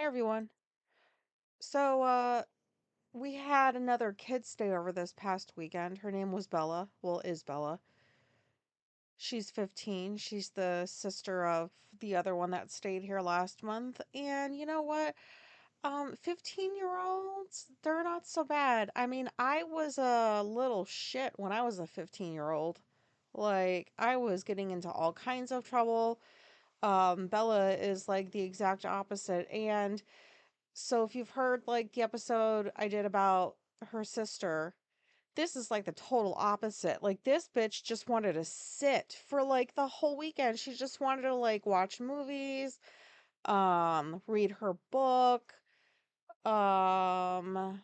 everyone. So, we had another kid stay over this past weekend. Her name was Bella. Well, is Bella. She's 15. She's the sister of the other one that stayed here last month. And you know what? 15-year-olds, they're not so bad. I mean, I was a little shit when I was a 15-year-old. Like, I was getting into all kinds of trouble. Bella is like the exact opposite. And so if you've heard like the episode I did about her sister, this is like the total opposite. Like this bitch just wanted to sit for like the whole weekend. She just wanted to like watch movies, read her book. Um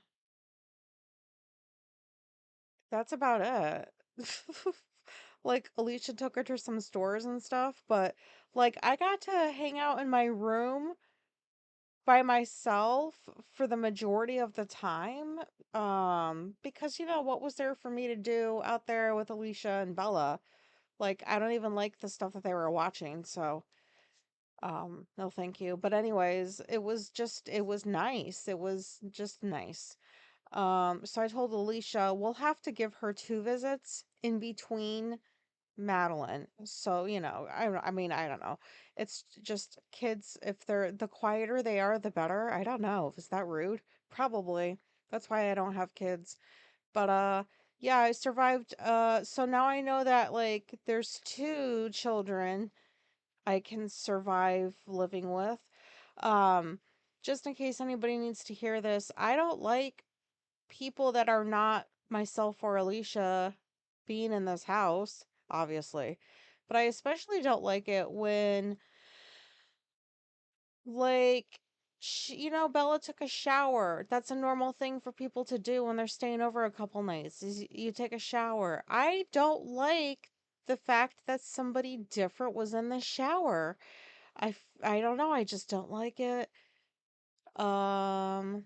that's about it. Like Alicia took her to some stores and stuff, but like I got to hang out in my room by myself for the majority of the time, because what was there for me to do out there with Alicia and Bella? Like I don't even like the stuff that they were watching, so no thank you. But anyways, it was nice. It was just nice. So I told Alicia we'll have to give her two visits in between Madeline. So, I mean, I don't know. It's just kids, if they're the quieter they are, the better. I don't know. Is that rude? Probably. That's why I don't have kids. But yeah, I survived. So now I know that like there's two children I can survive living with. Um just in case anybody needs to hear this, I don't like people that are not myself or Alicia being in this house, obviously. But I especially don't like it when, like, Bella took a shower. That's a normal thing for people to do when they're staying over a couple nights, is you take a shower. I don't like the fact that somebody different was in the shower. I don't know. I just don't like it. Um,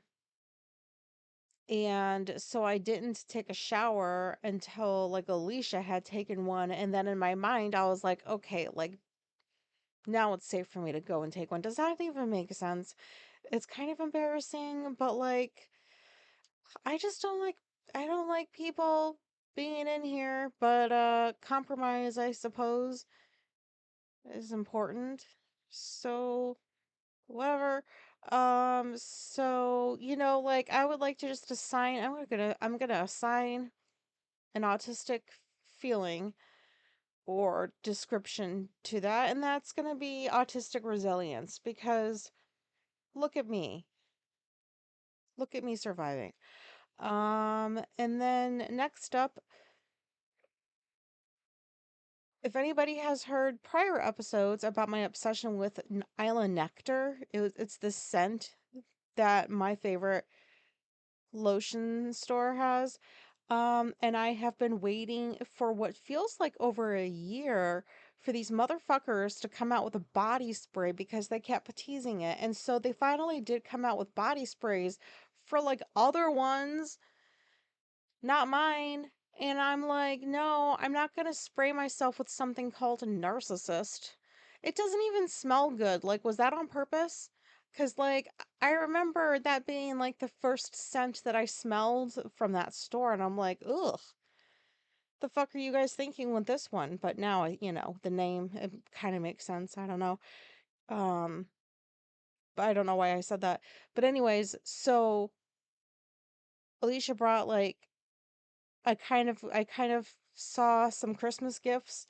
And so I didn't take a shower until like Alicia had taken one. And then in my mind, I was like, okay, like now it's safe for me to go and take one. Does that even make sense? It's kind of embarrassing, but like, I just I don't like people being in here, but compromise, I suppose, is important. So, whatever. So, like I would like to just assign, I'm gonna assign an autistic feeling or description to that, and that's going to be autistic resilience because look at me. Look at me surviving. And then next up, if anybody has heard prior episodes about my obsession with Island Nectar, it's this scent that my favorite lotion store has. And I have been waiting for what feels like over a year for these motherfuckers to come out with a body spray because they kept teasing it. And so they finally did come out with body sprays for like other ones, not mine. And I'm like, no, I'm not going to spray myself with something called a narcissist. It doesn't even smell good. Like, was that on purpose? Because, like, I remember that being like the first scent that I smelled from that store. And I'm like, ugh, the fuck are you guys thinking with this one? But now, the name, it kind of makes sense. I don't know. Um, but I don't know why I said that. But, anyways, so Alicia brought like I kind of saw some Christmas gifts.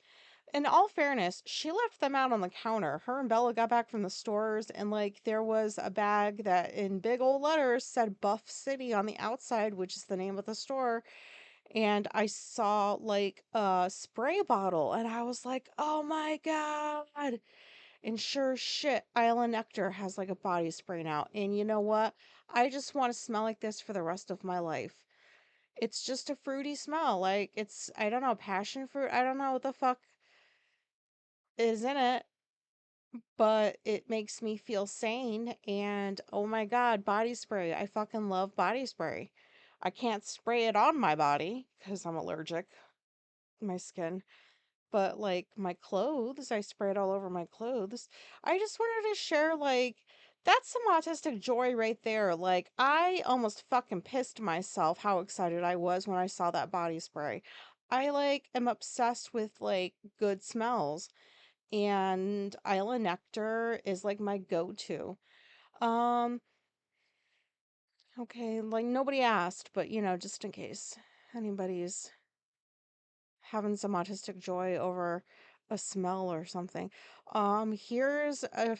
In all fairness, she left them out on the counter. Her and Bella got back from the stores, and like there was a bag that in big old letters said Buff City on the outside, which is the name of the store. And I saw like a spray bottle, and I was like, oh my God. And sure as shit, Isla Nectar has like a body spray now. And you know what? I just want to smell like this for the rest of my life. It's just a fruity smell. Like it's, I don't know, passion fruit. I don't know what the fuck is in it, but it makes me feel sane. And oh my God, body spray. I fucking love body spray. I can't spray it on my body because I'm allergic, my skin. But like my clothes, I spray it all over my clothes. I just wanted to share like That's some autistic joy right there. Like, I almost fucking pissed myself how excited I was when I saw that body spray. I like am obsessed with like good smells, and Isla Nectar is like my go-to. Um, okay, like nobody asked, but just in case anybody's having some autistic joy over a smell or something. Here's I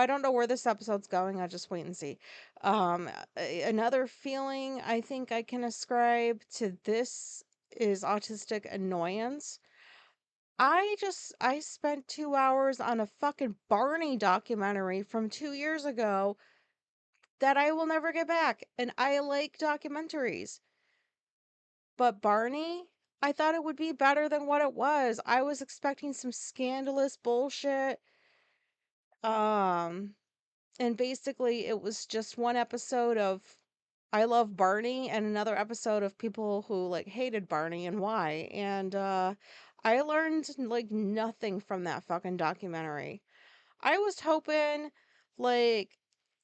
don't know where this episode's going. I'll just wait and see. Another feeling I think I can ascribe to this is autistic annoyance. I spent 2 hours on a fucking Barney documentary from 2 years ago that I will never get back. And I like documentaries. But Barney, I thought it would be better than what it was. I was expecting some scandalous bullshit. Um, and basically it was just one episode of I love Barney and another episode of people who like hated Barney and why. And I learned like nothing from that fucking documentary. I was hoping like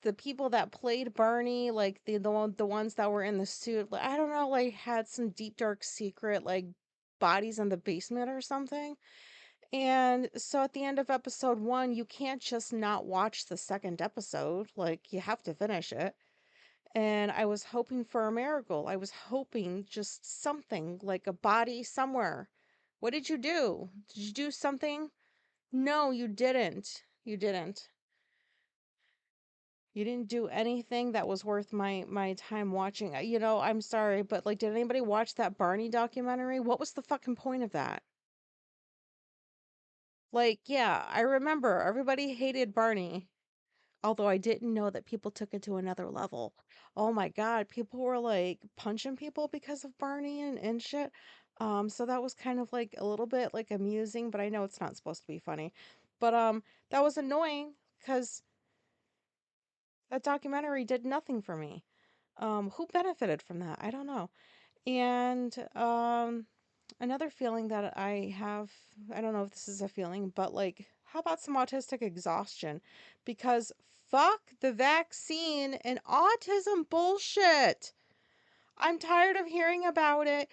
the people that played Barney, like the ones that were in the suit, like, I don't know, like had some deep dark secret like bodies in the basement or something. And so at the end of episode 1, you can't just not watch the second episode. Like you have to finish it. And I was hoping for a miracle. I was hoping just something like a body somewhere. What did you do? Did you do something? No, you didn't. You didn't. You didn't do anything that was worth my time watching. I'm sorry, but like, did anybody watch that Barney documentary? What was the fucking point of that? Like, yeah, I remember everybody hated Barney, although I didn't know that people took it to another level. Oh my God, people were like punching people because of Barney and shit. So that was kind of like a little bit like amusing, but I know it's not supposed to be funny. But that was annoying because that documentary did nothing for me. Who benefited from that? I don't know. And another feeling that I have, I don't know if this is a feeling, but like, how about some autistic exhaustion? Because fuck the vaccine and autism bullshit. I'm tired of hearing about it.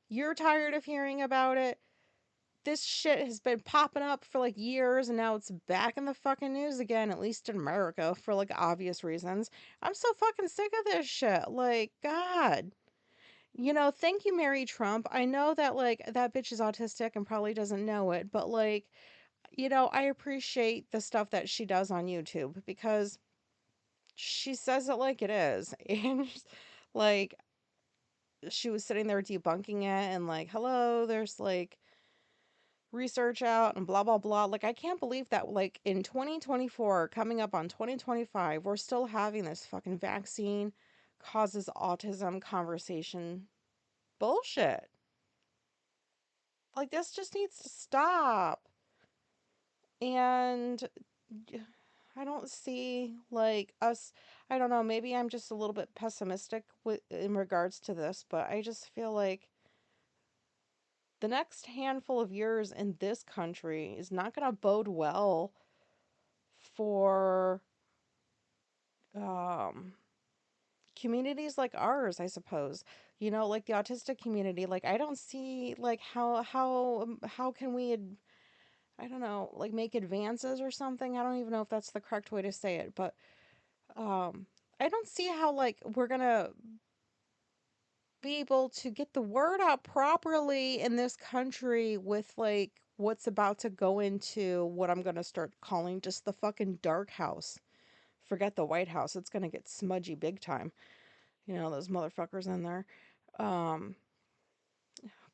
You're tired of hearing about it. This shit has been popping up for like years, and now it's back in the fucking news again, at least in America, for like obvious reasons. I'm so fucking sick of this shit. Like, God. Thank you, Mary Trump. I know that like that bitch is autistic and probably doesn't know it, but like, I appreciate the stuff that she does on YouTube because she says it like it is. And like she was sitting there debunking it and like, hello, there's like research out and blah blah blah. Like I can't believe that like in 2024, coming up on 2025, we're still having this fucking vaccine causes autism conversation bullshit. Like this just needs to stop. And I don't see like us, I don't know, maybe I'm just a little bit pessimistic in regards to this, but I just feel like the next handful of years in this country is not going to bode well for um communities like ours, I suppose. Like the autistic community. Like I don't see like how can we I don't know, like make advances or something. I don't even know if that's the correct way to say it, but um I don't see how like we're going to be able to get the word out properly in this country with like what's about to go into what I'm going to start calling just the fucking dark house. Forget the White House. It's going to get smudgy big time. Those motherfuckers in there. Um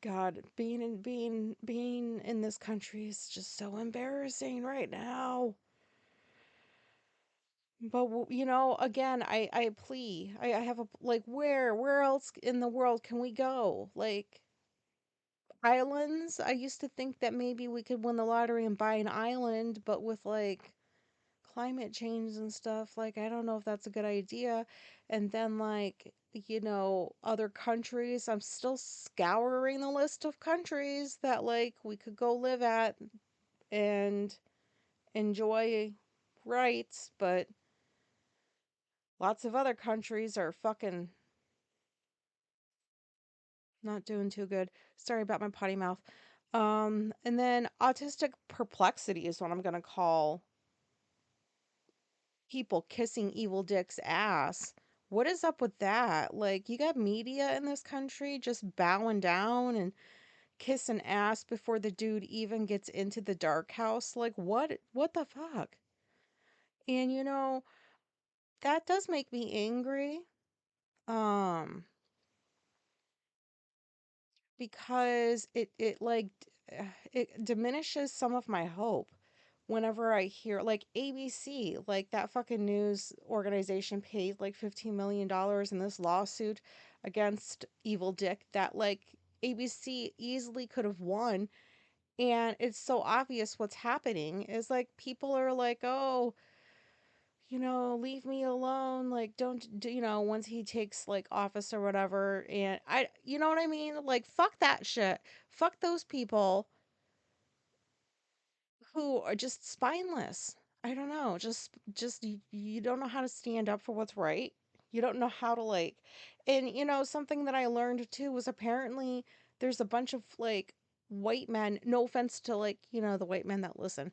God, being in this country is just so embarrassing right now. But again, I plea. I have a like where else in the world can we go? Like islands? I used to think that maybe we could win the lottery and buy an island, but with like climate change and stuff, like I don't know if that's a good idea. And then like, other countries, I'm still scouring the list of countries that like we could go live at and enjoy rights, but Lots of other countries are fucking not doing too good. Sorry about my potty mouth. And then autistic perplexity is what I'm gonna call people kissing evil dick's ass. What is up with that? Like, you got media in this country just bowing down and kissing ass before the dude even gets into the dark house. Like, what the fuck? And that does make me angry. Um, because it like it diminishes some of my hope whenever I hear like ABC, like that fucking news organization paid like $15 million in this lawsuit against Evil Dick that like ABC easily could have won. And it's so obvious what's happening is like people are like, oh, leave me alone. Like, don't do, once he takes like office or whatever. And you know what I mean? Like, fuck that shit. Fuck those people who are just spineless. I don't know. Just you don't know how to stand up for what's right. You don't know how to like, and something that I learned too was apparently there's a bunch of like white men, no offense to like, the white men that listen,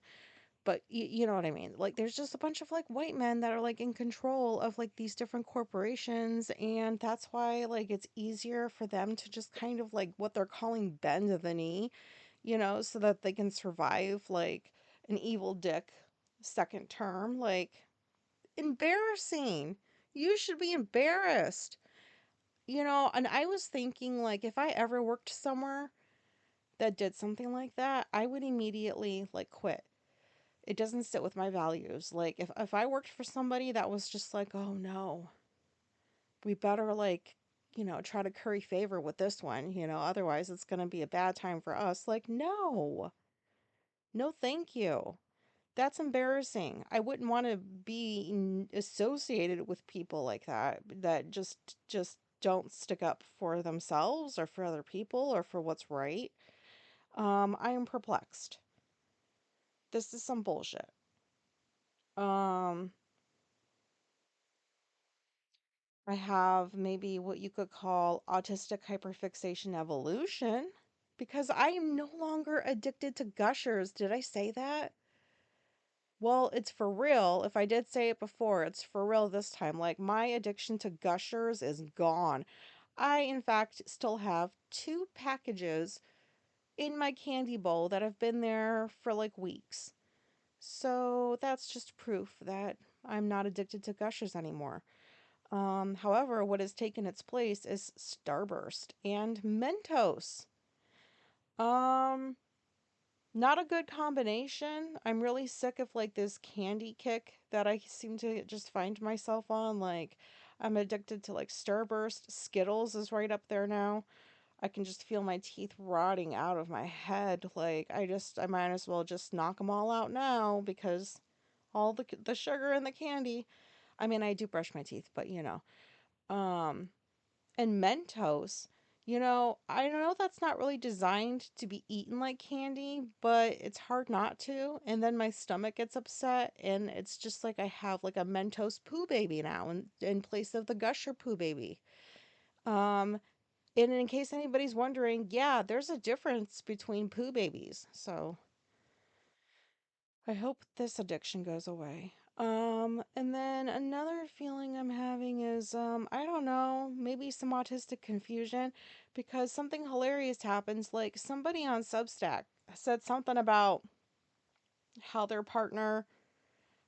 but you know what I mean? Like, there's just a bunch of like white men that are like in control of like these different corporations, and that's why like it's easier for them to just kind of like what they're calling bend the knee, so that they can survive like an evil dick second term. Like, embarrassing. You should be embarrassed. And I was thinking like if I ever worked somewhere that did something like that, I would immediately like quit. It doesn't sit with my values. Like if I worked for somebody that was just like, "Oh no, we better like, try to curry favor with this one, otherwise it's going to be a bad time for us." Like, no. No, thank you. That's embarrassing. I wouldn't want to be associated with people like that just don't stick up for themselves or for other people or for what's right. I am perplexed. This is some bullshit. Um, I have maybe what you could call autistic hyperfixation evolution because I am no longer addicted to gushers. Did I say that? Well, it's for real. If I did say it before, it's for real this time. Like, my addiction to gushers is gone. I, in fact, still have two packages in my candy bowl that have been there for like weeks. So that's just proof that I'm not addicted to gushers anymore. However, what has taken its place is Starburst and Mentos. Um, Not a good combination. I'm really sick of like this candy kick that I seem to just find myself on. Like, I'm addicted to like Starburst. Skittles is right up there now. I can just feel my teeth rotting out of my head. Like, I might as well just knock them all out now because all the sugar and the candy. I mean, I do brush my teeth, but Um, and Mentos, I know that's not really designed to be eaten like candy, but it's hard not to. And then my stomach gets upset, and it's just like I have like a Mentos poo baby now in place of the Gusher poo baby. Um, and in case anybody's wondering, yeah, there's a difference between poo babies. So I hope this addiction goes away. And then another feeling I'm having is, I don't know, maybe some autistic confusion because something hilarious happens. Like, somebody on Substack said something about how their partner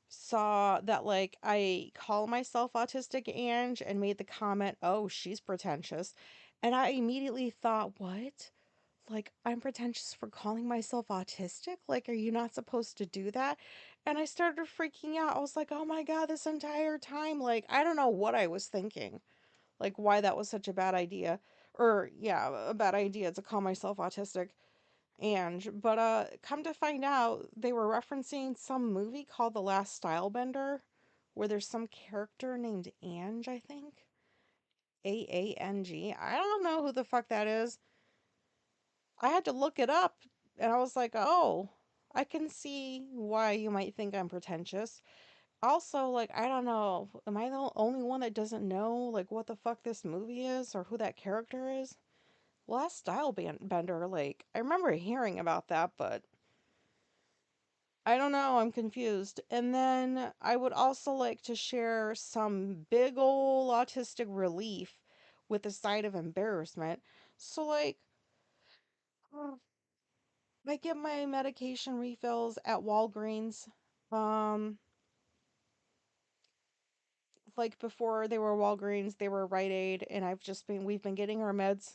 saw that, like, I call myself autistic Ange and made the comment, oh, she's pretentious. And I immediately thought, what? Like, I'm pretentious for calling myself autistic? Like, are you not supposed to do that? And I started freaking out. I was like, oh my God, this entire time, like, I don't know what I was thinking, like, why that was such a bad idea. Or, yeah, a bad idea to call myself autistic. And, but, come to find out, they were referencing some movie called The Last Stylebender, where there's some character named Ange, I think. Aang. I don't know who the fuck that is. I had to look it up and I was like, oh, I can see why you might think I'm pretentious. Also, like, I don't know, am I the only one that doesn't know, like, what the fuck this movie is or who that character is? Last Bender, like, I remember hearing about that, but I don't know, I'm confused. And then I would also like to share some big ol' autistic relief with a side of embarrassment. So, like, uh, I get my medication refills at Walgreens. Um, like before they were Walgreens, they were Rite Aid, and we've been getting our meds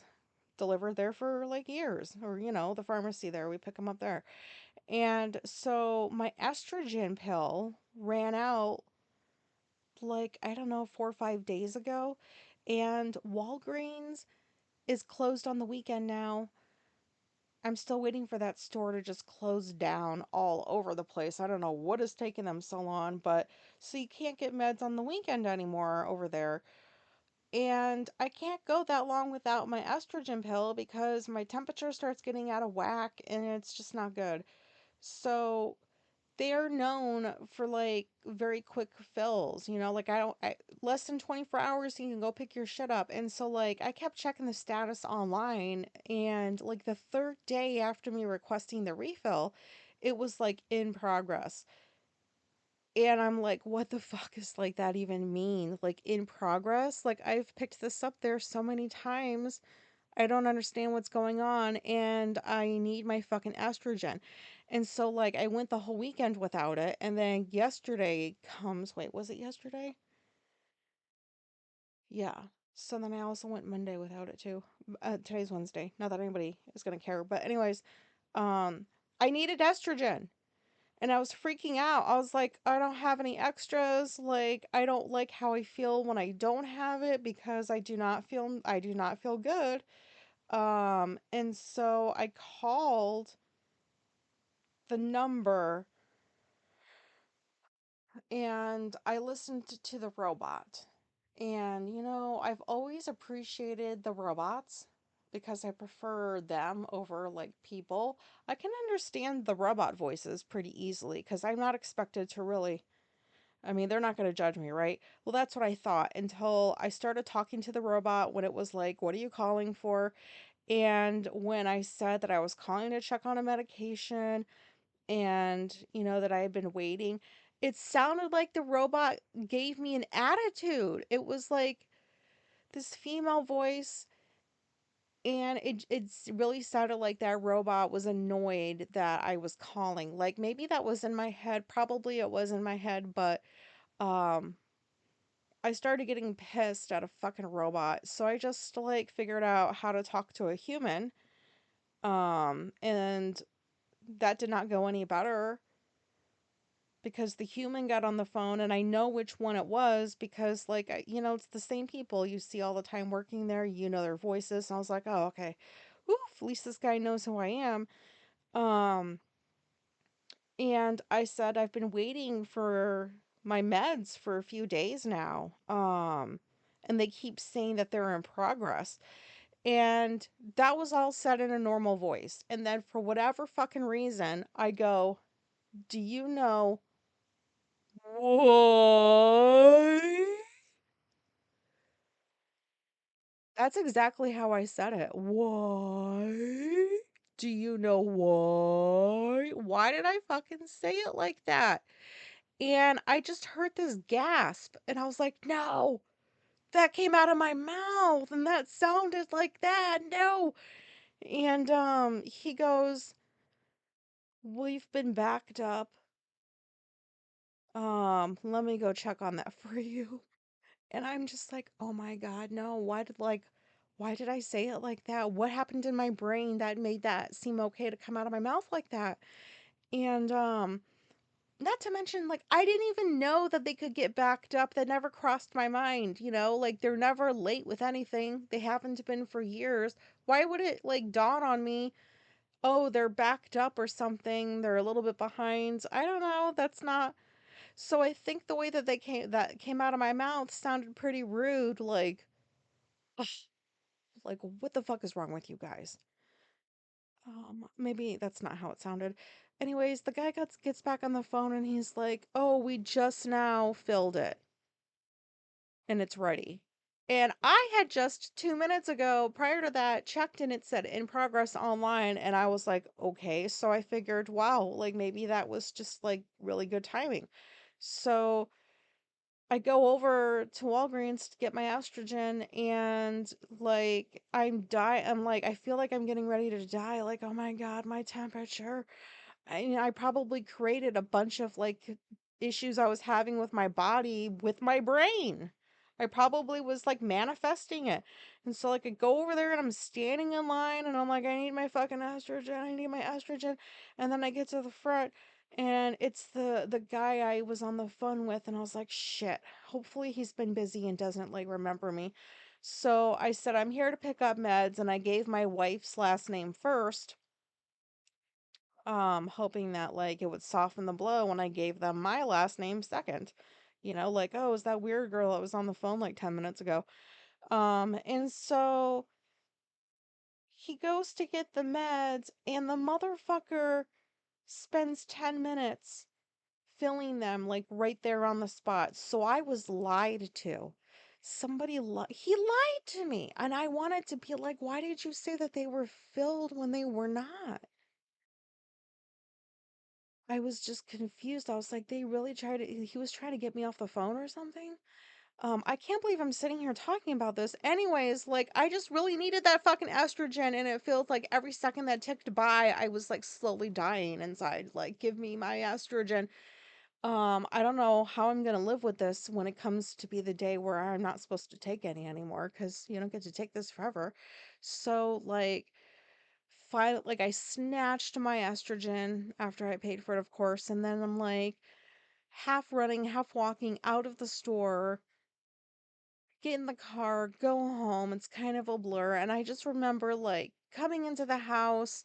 delivered there for like years, or the pharmacy there, we pick them up there. And so my estrogen pill ran out like, I don't know, 4 or 5 days ago, and Walgreens is closed on the weekend now. I'm still waiting for that store to just close down all over the place. I don't know what is taking them so long, but so you can't get meds on the weekend anymore over there. And I can't go that long without my estrogen pill because my temperature starts getting out of whack and it's just not good. So they're known for like very quick fills, like less than 24 hours you can go pick your shit up. And so like I kept checking the status online, and like the third day after me requesting the refill, it was like in progress. And I'm like, what the fuck is like that even mean? Like in progress? Like I've picked this up there so many times. I don't understand what's going on and I need my fucking estrogen. And so like I went the whole weekend without it, and then yesterday comes, wait, was it yesterday? Yeah. So then I also went Monday without it too. Today's Wednesday. Not that anybody is going to care, but anyways, um I needed estrogen. And I was freaking out. I was like, I don't have any extras. Like, I don't like how I feel when I don't have it because I do not feel good. And so I called the number and I listened to the robot. And I've always appreciated the robots because I prefer them over like people. I can understand the robot voices pretty easily because I'm not expected to really. I mean, they're not going to judge me, right? Well, that's what I thought until I started talking to the robot when it was like, what are you calling for? And when I said that I was calling to check on a medication and, that I had been waiting, it sounded like the robot gave me an attitude. It was like this female voice, and it really sounded like that robot was annoyed that I was calling. Like maybe that was in my head, probably it was in my head, but um I started getting pissed at a fucking robot. So I just like figured out how to talk to a human. And that did not go any better because the human got on the phone, and I know which one it was because like it's the same people you see all the time working there, their voices. And I was like, "Oh, okay. Oof, at least this guy knows who I am." Um and I said I've been waiting for my meds for a few days now. And they keep saying that they're in progress. And that was all said in a normal voice. And then for whatever fucking reason, I go, "Do you know why?" That's exactly how I said it. Why? Do you know why? Why did I fucking say it like that? And I just heard this gasp, and I was like, no, that came out of my mouth, and that sounded like that. No. And he goes, "We've been backed up. Let me go check on that for you." And I'm just like, "Oh my God, no. Why did I say it like that? What happened in my brain that made that seem okay to come out of my mouth like that?" And not to mention, like, I didn't even know that they could get backed up. That never crossed my mind, Like, they're never late with anything. They haven't been for years. Why would it, like, dawn on me, oh, they're backed up or something? They're a little bit behind. I don't know. That's not. So I think the way that came out of my mouth sounded pretty rude. Like, what the fuck is wrong with you guys? Maybe that's not how it sounded. Anyways, the guy gets back on the phone and he's like, "Oh, we just now filled it and it's ready." And I had just 2 minutes ago, prior to that, checked and it said in progress online. And I was like, okay. So I figured, wow, like maybe that was just like really good timing. So I go over to Walgreens to get my estrogen and like I'm like, I feel like I'm getting ready to die. Like, oh my God, my temperature. I probably created a bunch of like issues I was having with my body with my brain. I probably was like manifesting it. And so like I go over there and I'm standing in line and I'm like, I need my fucking estrogen. I need my estrogen. And then I get to the front and it's the guy I was on the phone with and I was like, shit. Hopefully he's been busy and doesn't like remember me. So I said, I'm here to pick up meds and I gave my wife's last name first, hoping that like it would soften the blow when I gave them my last name second. Like, oh, is that weird girl that was on the phone like 10 minutes ago? And so he goes to get the meds and the motherfucker spends 10 minutes filling them like right there on the spot. So I was lied to. He lied to me and I wanted to be like, why did you say that they were filled when they were not? I was just confused. I was like, they really tried to, he was trying to get me off the phone or something. I can't believe I'm sitting here talking about this. Anyways, like, I just really needed that fucking estrogen, and it feels like every second that ticked by, I was like slowly dying inside. Like, give me my estrogen. I don't know how I'm gonna live with this when it comes to be the day where I'm not supposed to take any anymore, because you don't get to take this forever. So, like I snatched my estrogen after I paid for it, of course, and then I'm like half running, half walking out of the store, get in the car, go home. It's kind of a blur. And I just remember like coming into the house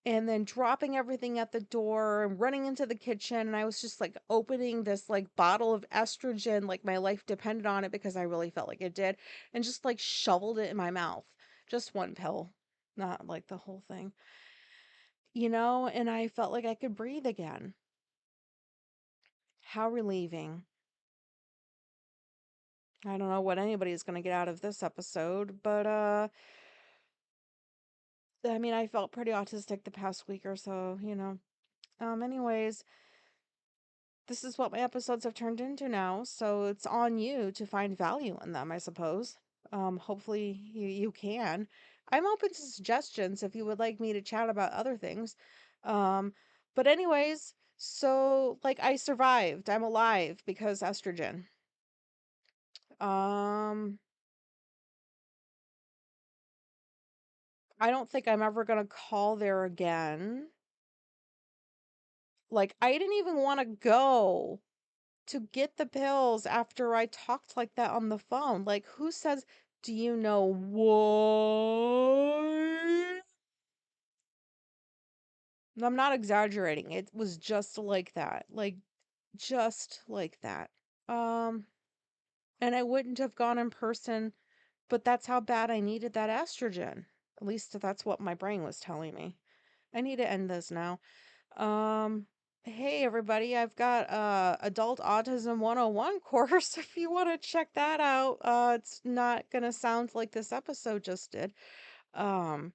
and then dropping everything at the door and running into the kitchen. And I was just like opening this like bottle of estrogen, like my life depended on it because I really felt like it did, and just like shoveled it in my mouth. Just one pill, not like the whole thing. And I felt like I could breathe again. How relieving. I don't know what anybody's going to get out of this episode, but I mean, I felt pretty autistic the past week or so. Anyways, this is what my episodes have turned into now, so it's on you to find value in them, I suppose. Hopefully you can. I'm open to suggestions if you would like me to chat about other things. Um, but anyways, so like I survived. I'm alive because estrogen. Um, I don't think I'm ever gonna call there again. Like I didn't even want to go to get the pills after I talked like that on the phone. Like, who says, do you know what? I'm not exaggerating. It was just like that. Like, just like that. Um, and I wouldn't have gone in person, but that's how bad I needed that estrogen. At least that's what my brain was telling me. I need to end this now. Um, hey everybody, I've got Adult Autism 101 course if you want to check that out. It's not gonna sound like this episode just did. Um,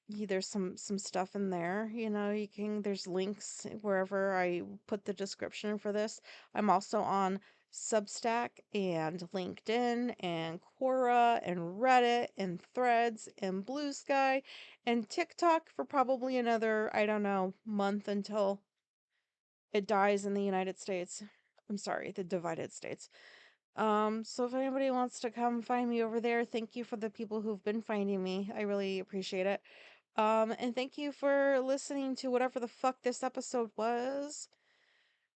there's some stuff in there, there's links wherever I put the description for this. I'm also on Substack and LinkedIn and Quora and Reddit and Threads and Blue Sky and TikTok for probably another, I don't know, month until it dies in the United States. I'm sorry, the divided states. So if anybody wants to come find me over there, thank you for the people who've been finding me. I really appreciate it. And thank you for listening to whatever the fuck this episode was.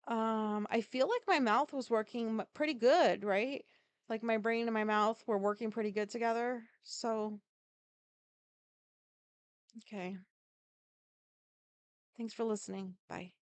I feel like my mouth was working pretty good, right? Like my brain and my mouth were working pretty good together. So, okay. Thanks for listening. Bye.